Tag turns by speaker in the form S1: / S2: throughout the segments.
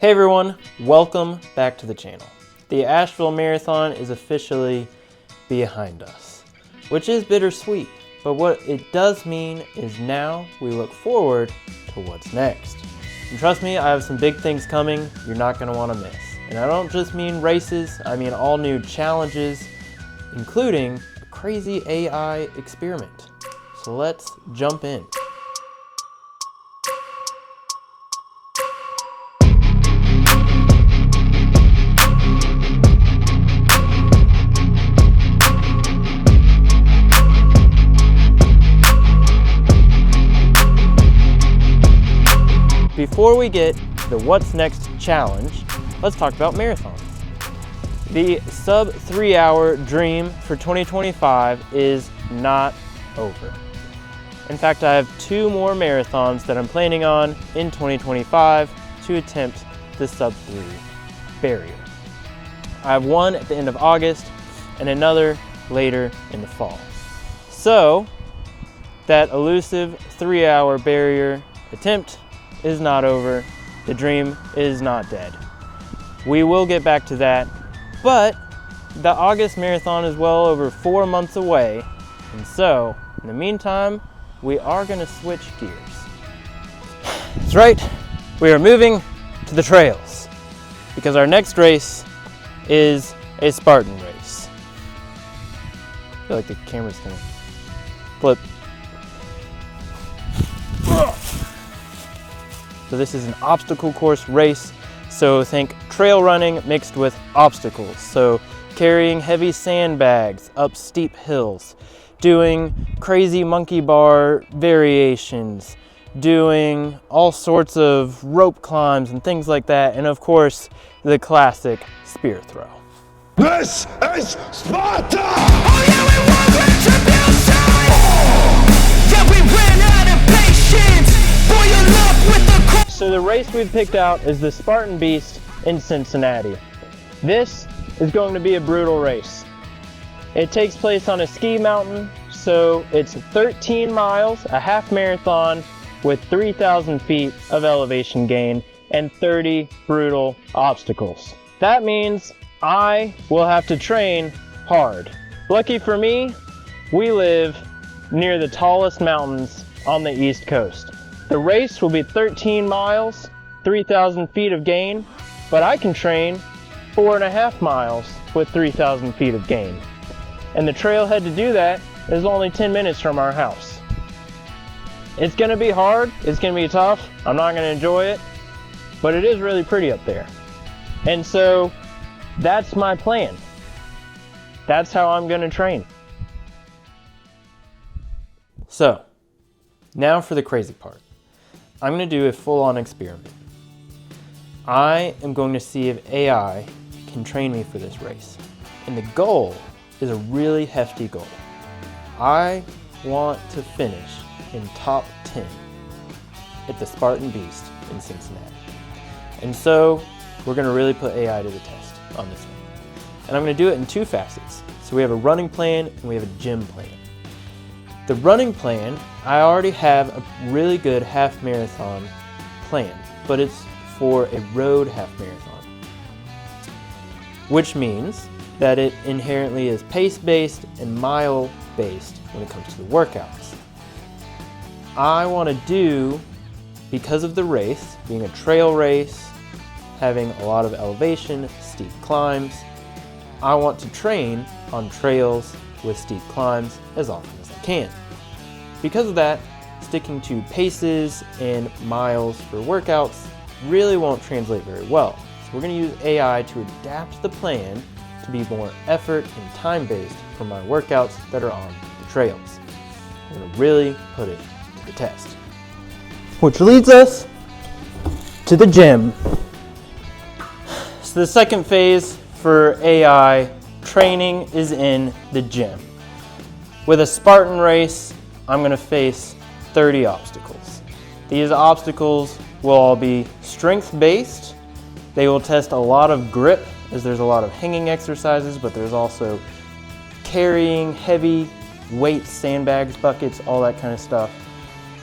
S1: Hey everyone, welcome back to the channel. The Asheville Marathon is officially behind us, which is bittersweet, but what it does mean is now we look forward to what's next. And trust me, I have some big things coming you're not going to want to miss. And I don't just mean races, I mean all new challenges, including a crazy AI experiment. So let's jump in. Before we get to the What's Next challenge, let's talk about marathons. The sub 3 hour dream for 2025 is not over. In fact, I have 2 more marathons that I'm planning on in 2025 to attempt the sub 3 barrier. I have one at the end of August and another later in the fall. So that elusive 3 hour barrier attempt is not over. The dream is not dead. We will get back to that, but the August marathon is well over 4 months away, and so in the meantime, we are going to switch gears. That's right, we are moving to the trails because our next race is a Spartan race. I feel like the camera's going to flip. So this is an obstacle course race, so think trail running mixed with obstacles. So carrying heavy sandbags up steep hills, doing crazy monkey bar variations, doing all sorts of rope climbs and things like that, and of course, the classic spear throw.
S2: This is Sparta!
S3: Oh yeah, we want retribution! Yeah, we ran out of patience for your luck with the
S1: So the race we've picked out is the Spartan Beast in Cincinnati. This is going to be a brutal race. It takes place on a ski mountain, so it's 13 miles, a half marathon with 3,000 feet of elevation gain and 30 brutal obstacles. That means I will have to train hard. Lucky for me, we live near the tallest mountains on the East Coast. The race will be 13 miles, 3,000 feet of gain, but I can train 4.5 miles with 3,000 feet of gain. And the trailhead to do that is only 10 minutes from our house. It's gonna be hard, it's gonna be tough, I'm not gonna enjoy it, but it is really pretty up there. And so that's my plan. That's how I'm gonna train. So, now for the crazy part. I'm going to do a full-on experiment. I am going to see if AI can train me for this race. And the goal is a really hefty goal. I want to finish in top 10 at the Spartan Beast in Cincinnati. And so we're going to really put AI to the test on this one. And I'm going to do it in 2 facets. So we have a running plan and we have a gym plan. The running plan, I already have a really good half marathon plan, but it's for a road half marathon, which means that it inherently is pace-based and mile-based when it comes to the workouts. I want to do, because of the race, being a trail race, having a lot of elevation, steep climbs, I want to train on trails with steep climbs as often as I can. Because of that, sticking to paces and miles for workouts really won't translate very well. So we're going to use AI to adapt the plan to be more effort and time-based for my workouts that are on the trails. We're going to really put it to the test. Which leads us to the gym. So the second phase for AI training is in the gym. With a Spartan race, I'm going to face 30 obstacles. These obstacles will all be strength-based. They will test a lot of grip, as there's a lot of hanging exercises, but there's also carrying heavy weights, sandbags, buckets, all that kind of stuff,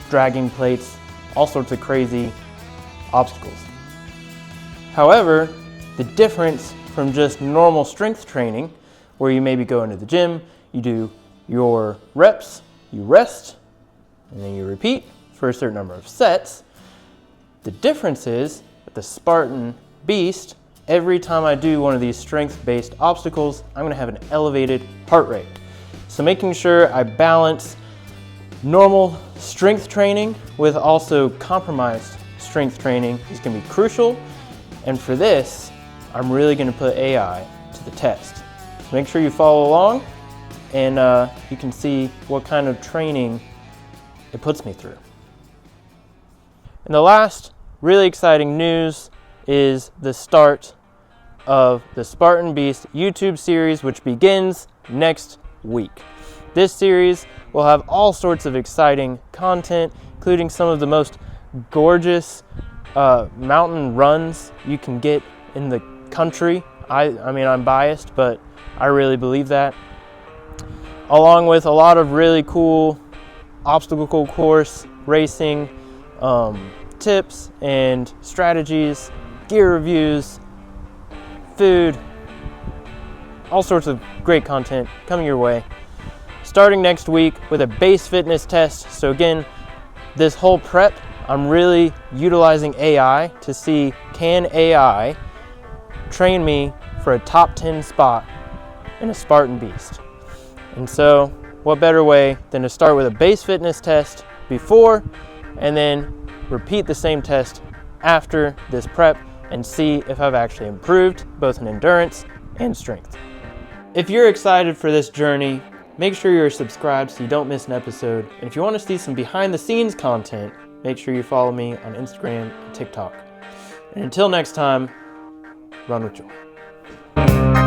S1: dragging plates, all sorts of crazy obstacles. However, the difference from just normal strength training, where you maybe go into the gym, you do your reps, you rest, and then you repeat for a certain number of sets. The difference is with the Spartan Beast, every time I do one of these strength-based obstacles, I'm gonna have an elevated heart rate. So making sure I balance normal strength training with also compromised strength training is gonna be crucial. And for this, I'm really gonna put AI to the test. So make sure you follow along and you can see what kind of training it puts me through. And the last really exciting news is the start of the Spartan Beast YouTube series, which begins next week. This series will have all sorts of exciting content, including some of the most gorgeous mountain runs you can get in the country. I mean, I'm biased, but I really believe that. Along with a lot of really cool obstacle course racing tips and strategies, gear reviews, food, all sorts of great content coming your way. Starting next week with a base fitness test. So again, this whole prep, I'm really utilizing AI to see, can AI train me for a top 10 spot in a Spartan Beast? And so what better way than to start with a base fitness test before and then repeat the same test after this prep and see if I've actually improved both in endurance and strength. If you're excited for this journey, make sure you're subscribed so you don't miss an episode. And if you want to see some behind the scenes content, make sure you follow me on Instagram and TikTok. And until next time, run with joy.